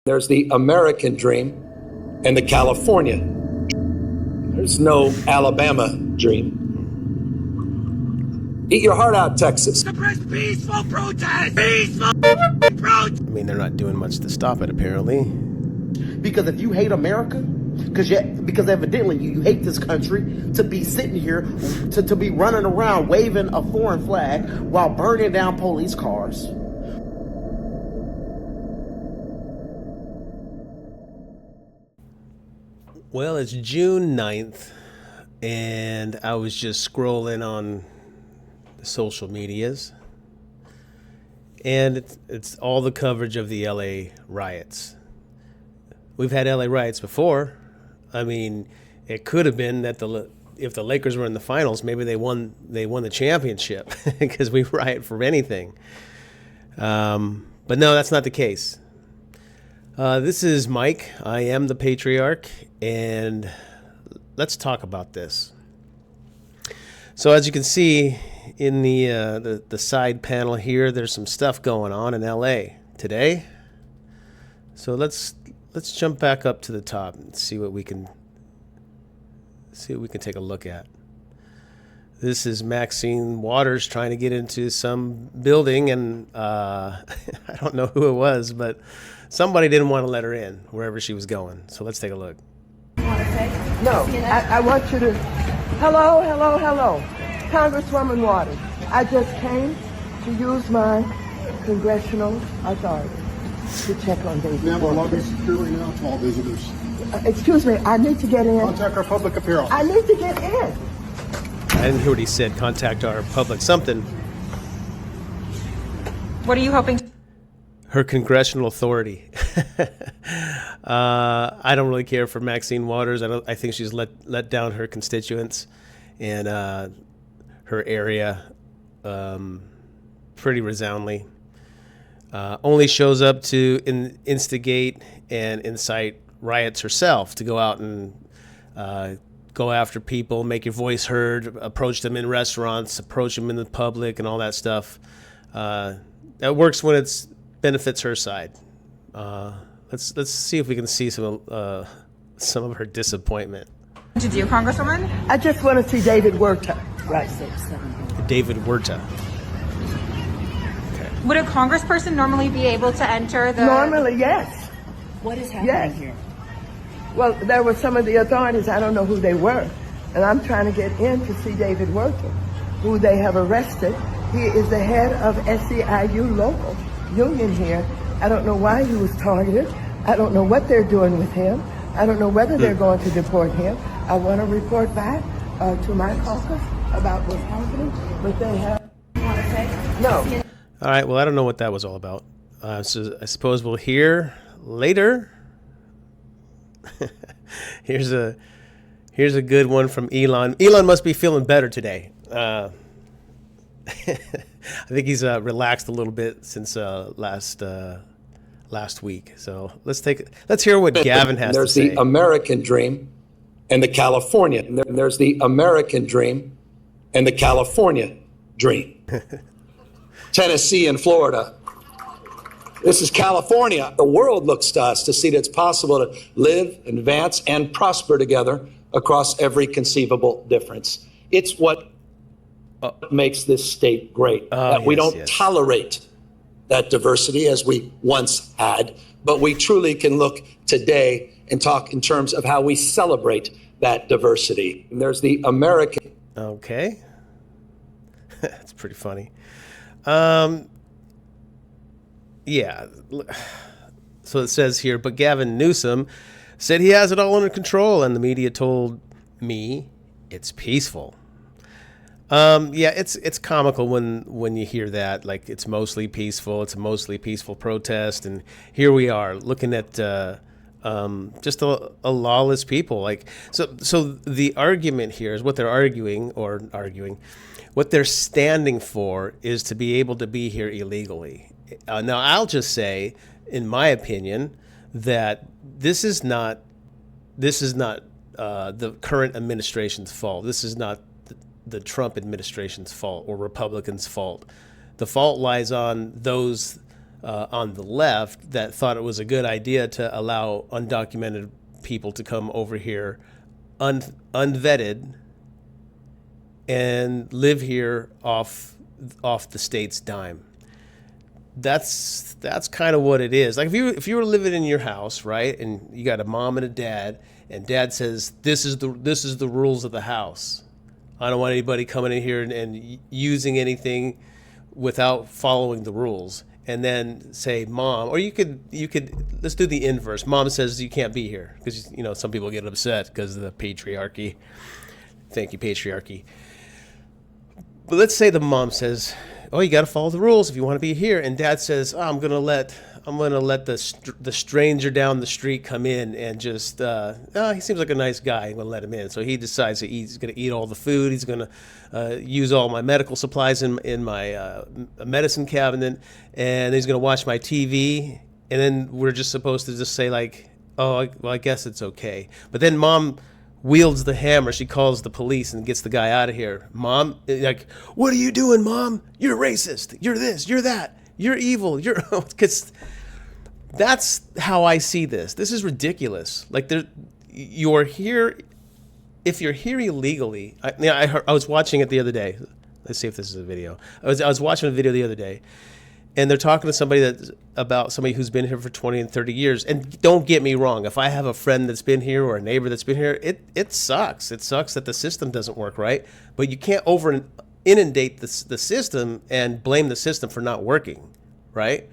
There's the American dream and the California. There's no Alabama dream. Eat your heart out, Texas. Suppress peaceful protest! Peaceful protest! I mean, they're not doing much to stop it, apparently. Because if you hate America, because evidently you hate this country, to be sitting here, to be running around waving a foreign flag while burning down police cars. Well, it's June 9th, and I was just scrolling on the social medias, and it's all the coverage of the LA riots. We've had LA riots before. I mean, it could have been that if the Lakers were in the finals, maybe they won the championship because we riot for anything. But no, that's not the case. This is Mike. I am the Patriarch, and let's talk about this. So as you can see in the side panel here, there's some stuff going on in LA today. So let's jump back up to the top and see what we can take a look at. This is Maxine Waters trying to get into some building, and I don't know who it was, but somebody didn't want to let her in wherever she was going. So let's take a look. No, I want you to... Hello. Congresswoman Waters, I just came to use my congressional authority to check on David. Ma'am, the lobby is securely now to all visitors. Excuse me, I need to get in. Contact our public appeal. I need to get in. I didn't hear what he said. Contact our public something. What are you hoping? Her congressional authority. I don't really care for Maxine Waters. I think she's let down her constituents and her area pretty resoundingly. Only shows up to instigate and incite riots herself, to go out and go after people, make your voice heard, approach them in restaurants, approach them in the public, and all that stuff. That works when it benefits her side. Let's see if we can see some of her disappointment. To do, Congresswoman? I just want to see David Huerta. Right. David Huerta. Okay. Would a congressperson normally be able to enter the... Normally, yes. What is happening here? Well, there were some of the authorities, I don't know who they were, and I'm trying to get in to see David Huerta, who they have arrested. He is the head of SEIU local union here. I don't know why he was targeted. I don't know what they're doing with him. I don't know whether they're going to deport him. I want to report back to my caucus about what's happening, but they have... No. All right, well, I don't know what that was all about. So I suppose we'll hear later. Here's a good one from Elon. Elon must be feeling better today. I think he's relaxed a little bit since last week. So let's hear what Gavin has to say. There's the American dream and the California. And there's the American dream and the California dream. Tennessee and Florida. This is California. The world looks to us to see that it's possible to live, advance, and prosper together across every conceivable difference. It's what makes this state great. That we don't tolerate that diversity as we once had, but we truly can look today and talk in terms of how we celebrate that diversity. And there's the American. Okay. That's pretty funny. Yeah. So it says here, but Gavin Newsom said he has it all under control, and the media told me it's peaceful. Yeah, it's comical when you hear that. Like, it's mostly peaceful. It's a mostly peaceful protest, and here we are looking at just a lawless people. Like, so the argument here is what they're arguing. What they're standing for is to be able to be here illegally. Now, I'll just say, in my opinion, that this is not the current administration's fault. This is not the Trump administration's fault or Republicans' fault. The fault lies on those on the left that thought it was a good idea to allow undocumented people to come over here unvetted and live here off the state's dime. That's kind of what it is. Like if you were living in your house, right, and you got a mom and a dad, and dad says this is the rules of the house. I don't want anybody coming in here and using anything without following the rules. And then say, mom, or you could let's do the inverse. Mom says you can't be here because some people get upset because of the patriarchy. Thank you, patriarchy. But let's say the mom says, oh, you got to follow the rules if you want to be here. And dad says, oh, I'm gonna let the stranger down the street come in and just he seems like a nice guy. I'm gonna let him in. So he decides that he's gonna eat all the food. He's gonna use all my medical supplies in my medicine cabinet, and he's gonna watch my TV. And then we're just supposed to just say like, oh, well, I guess it's okay. But then mom wields the hammer. She calls the police and gets the guy out of here. Mom, like, what are you doing, Mom? You're racist. You're this. You're that. You're evil. You're because that's how I see this. This is ridiculous. Like you're here. If you're here illegally, I was watching it the other day. Let's see if this is a video. I was watching a video the other day, and they're talking to somebody about somebody who's been here for 20 and 30 years. And don't get me wrong. If I have a friend that's been here or a neighbor that's been here, it sucks. It sucks that the system doesn't work right. But you can't inundate the system and blame the system for not working, right?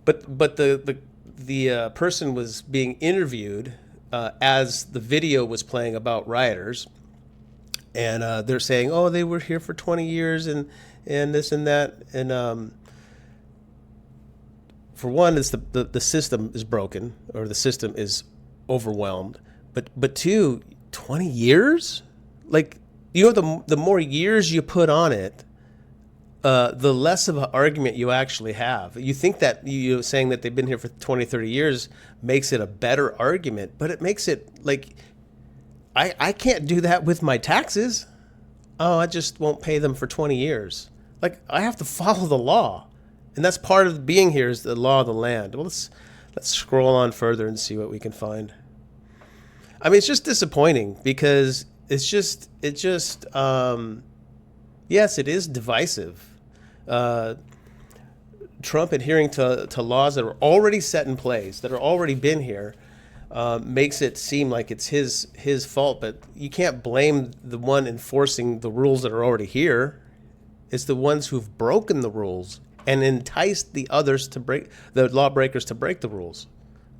But the person was being interviewed as the video was playing about rioters, and they're saying, oh, they were here for 20 years and this and that, and for one, it's the system is broken or the system is overwhelmed, but two, 20 years, like the more years you put on it, the less of an argument you actually have. You think that you saying that they've been here for 20, 30 years makes it a better argument, but it makes it like, I can't do that with my taxes. Oh, I just won't pay them for 20 years. Like, I have to follow the law. And that's part of being here is the law of the land. Well, let's scroll on further and see what we can find. I mean, it's just disappointing because yes, it is divisive. Trump adhering to laws that are already set in place, that are already been here, makes it seem like it's his fault. But you can't blame the one enforcing the rules that are already here. It's the ones who've broken the rules and enticed the others to break the lawbreakers to break the rules.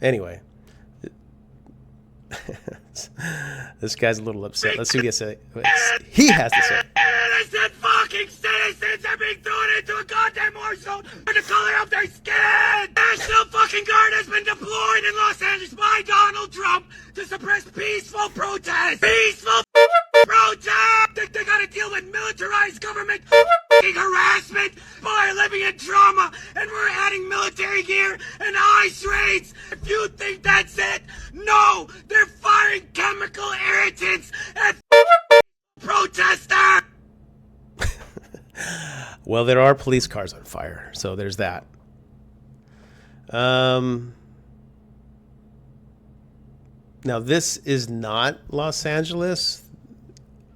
Anyway, this guy's a little upset. Let's see what he has to say. Innocent fucking citizens are being thrown into a goddamn war zone for the color of their skin! National fucking Guard has been deployed in Los Angeles by Donald Trump to suppress peaceful protest! Peaceful protest! They gotta deal with militarized government harassment by living in trauma, and we're adding military gear and ice raids! If you think that's it, no! They're firing chemical irritants at protesters! Well, there are police cars on fire, so there's that. Now, this is not Los Angeles.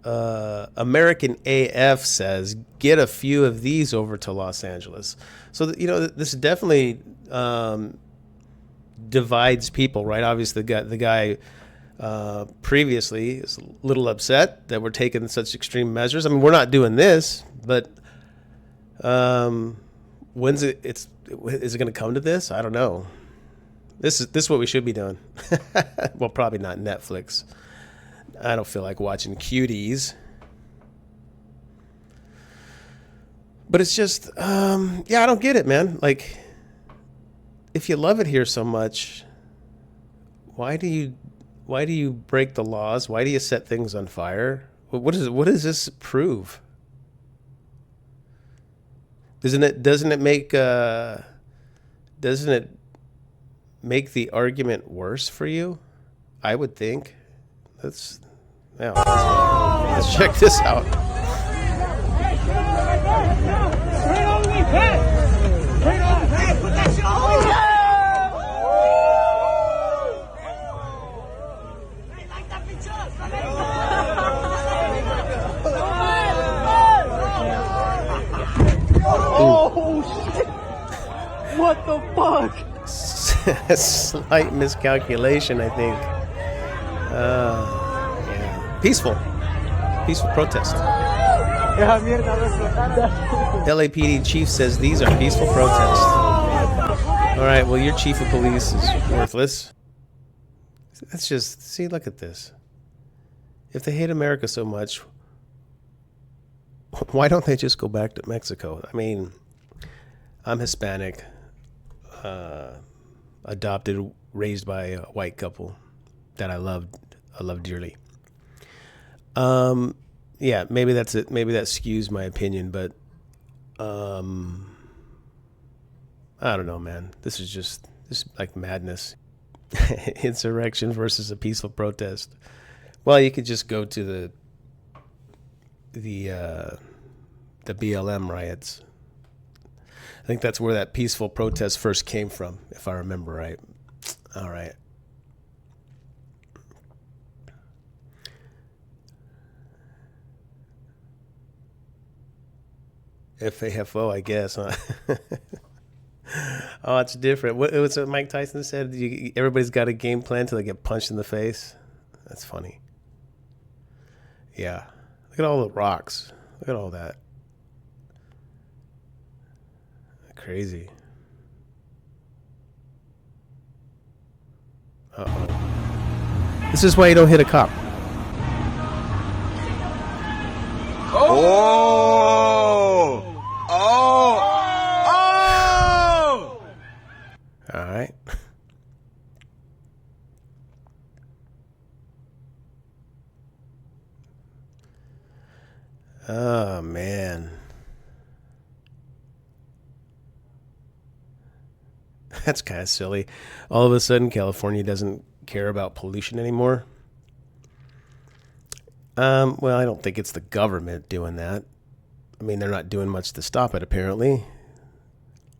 American AF says, get a few of these over to Los Angeles. So, this definitely divides people, right? Obviously, the guy previously is a little upset that we're taking such extreme measures. I mean, we're not doing this, but is it going to come to this? I don't know. This is what we should be doing. Well, probably not Netflix. I don't feel like watching cuties. But it's just, I don't get it, man. Like, if you love it here so much, why do you break the laws? Why do you set things on fire? What does this prove? Doesn't it make the argument worse for you? I would think. Let's check this out. A slight miscalculation, I think. Yeah. Peaceful protest. LAPD chief says these are peaceful protests. All right, well, your chief of police is worthless. Let's just see, look at this. If they hate America so much, why don't they just go back to Mexico? I mean, I'm Hispanic, adopted, raised by a white couple that I loved dearly. Yeah, maybe that's it. Maybe that skews my opinion, but I don't know, man. This is like madness. Insurrection versus a peaceful protest. Well, you could just go to the BLM riots. I think that's where that peaceful protest first came from, if I remember right. All right. FAFO, I guess, huh? Oh, it's different. What Mike Tyson said? Everybody's got a game plan till they get punched in the face. That's funny. Yeah. Look at all the rocks. Look at all that. Crazy. Uh-oh. This is why you don't hit a cop. All right. Oh, man. That's kind of silly. All of a sudden, California doesn't care about pollution anymore. Well, I don't think it's the government doing that. I mean, they're not doing much to stop it, apparently.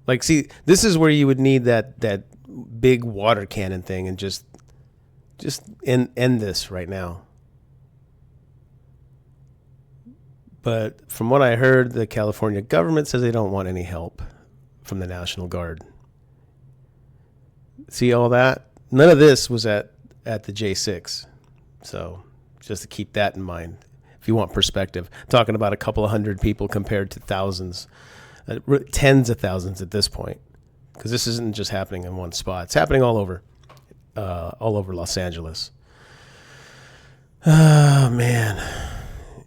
Like, see, this is where you would need that big water cannon thing and just end this right now. But from what I heard, the California government says they don't want any help from the National Guard. See all that? None of this was at the J6. So just to keep that in mind, if you want perspective. Talking about a couple of hundred people compared to thousands. Tens of thousands at this point, because this isn't just happening in one spot. It's happening all over Los Angeles. Oh man,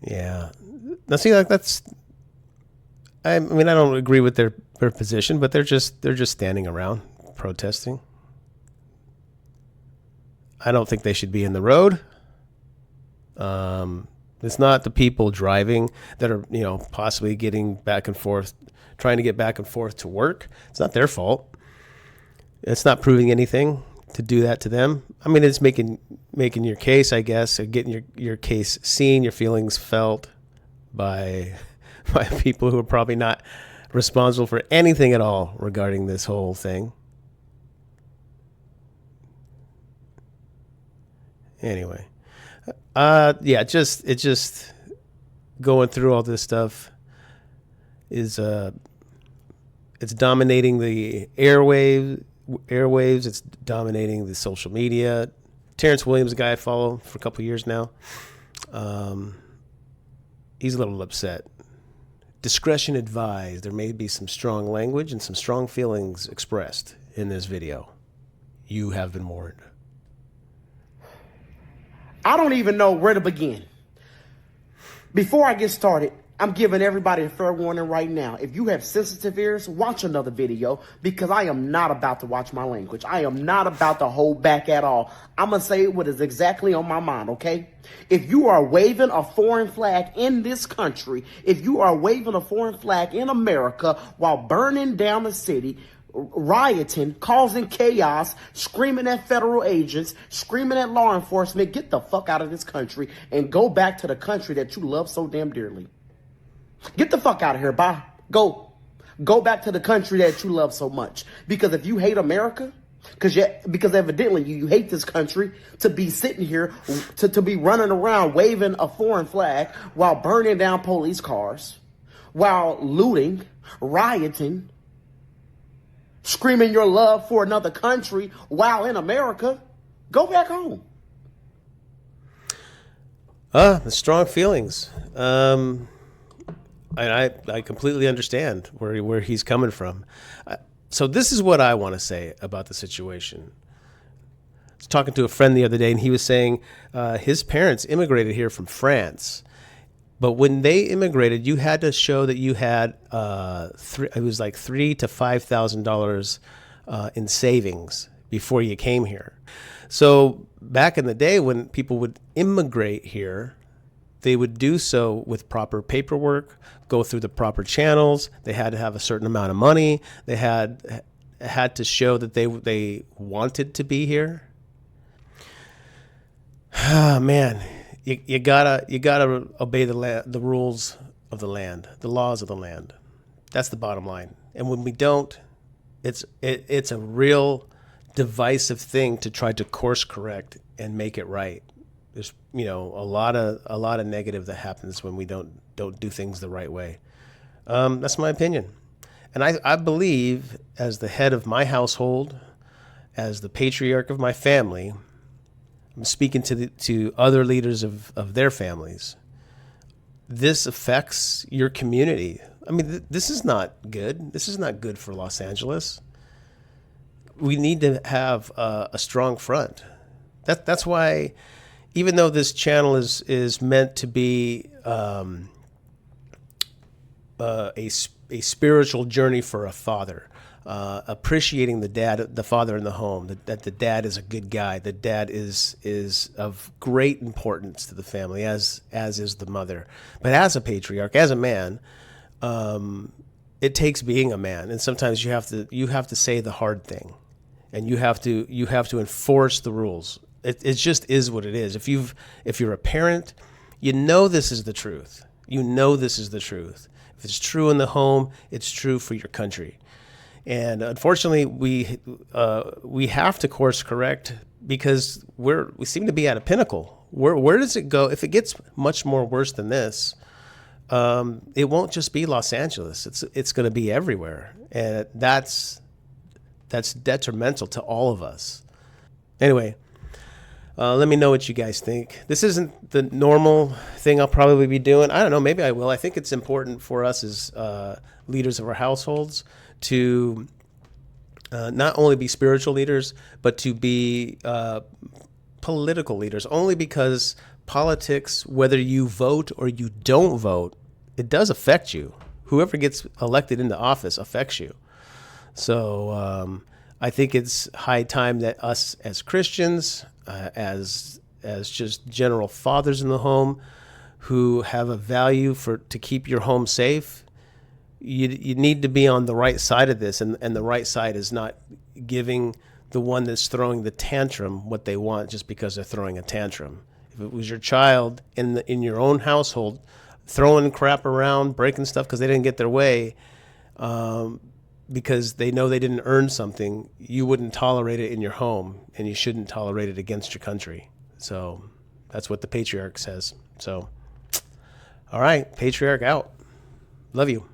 yeah. Now see, like that's. I mean, I don't agree with their position, but they're just standing around protesting. I don't think they should be in the road. It's not the people driving that are, possibly getting back and forth, trying to get back and forth to work. It's not their fault. It's not proving anything to do that to them. I mean, it's making your case, I guess, or getting your case seen, your feelings felt by people who are probably not responsible for anything at all regarding this whole thing. Anyway. Yeah, it's just going through all this stuff is it's dominating the airwaves, it's dominating the social media. Terrance Williams, a guy I follow for a couple of years now, he's a little upset. Discretion advised. There may be some strong language and some strong feelings expressed in this video. You have been warned. I don't even know where to begin. Before I get started, I'm giving everybody a fair warning right now. If you have sensitive ears, watch another video, because I am not about to watch my language. I am not about to hold back at all. I'm going to say what is exactly on my mind, okay? If you are waving a foreign flag in this country, if you are waving a foreign flag in America while burning down the city, rioting, causing chaos, screaming at federal agents, screaming at law enforcement, get the fuck out of this country and go back to the country that you love so damn dearly. Get the fuck out of here. Bye. Go back to the country that you love so much. Because if you hate America, because evidently you hate this country, to be sitting here, to be running around waving a foreign flag while burning down police cars, while looting, rioting, screaming your love for another country while in America, go back home. The strong feelings. And I completely understand where he's coming from. So this is what I want to say about the situation. I was talking to a friend the other day, and he was saying his parents immigrated here from France. But when they immigrated, you had to show that you had it was like $3,000 to $5,000 in savings before you came here. So back in the day, when people would immigrate here, they would do so with proper paperwork, go through the proper channels. They had to have a certain amount of money. They had to show that they wanted to be here. Ah, man. You gotta obey the rules of the land, the laws of the land. That's the bottom line. And when we don't, it's a real divisive thing to try to course correct and make it right. There's a lot of negative that happens when we don't do things the right way. That's my opinion, and I believe, as the head of my household, as the patriarch of my family, I'm speaking to other leaders of their families. This affects your community. I mean, this is not good. This is not good for Los Angeles. We need to have a strong front. That's why, even though this channel is meant to be a spiritual journey for a father, appreciating the father in the home, that the dad is a good guy, the dad is of great importance to the family, as is the mother. But as a patriarch, as a man, it takes being a man, and sometimes you have to say the hard thing, and you have to enforce the rules. It just is what it is. If you're a parent, this is the truth. This is the truth. If it's true in the home, it's true for your country. And unfortunately, we have to course correct, because we seem to be at a pinnacle. Where does it go? If it gets much more worse than this, it won't just be Los Angeles. It's going to be everywhere, and that's detrimental to all of us. Anyway, let me know what you guys think. This isn't the normal thing I'll probably be doing. I don't know. Maybe I will. I think it's important for us as leaders of our households to not only be spiritual leaders, but to be political leaders, only because politics, whether you vote or you don't vote, it does affect you. Whoever gets elected into office affects you. So I think it's high time that us as Christians, as just general fathers in the home, who have a value to keep your home safe, you need to be on the right side of this, and the right side is not giving the one that's throwing the tantrum what they want just because they're throwing a tantrum. If it was your child in your own household throwing crap around, breaking stuff because they didn't get their way, because they know they didn't earn something, you wouldn't tolerate it in your home, and you shouldn't tolerate it against your country. So that's what the patriarch says. So, all right, patriarch out. Love you.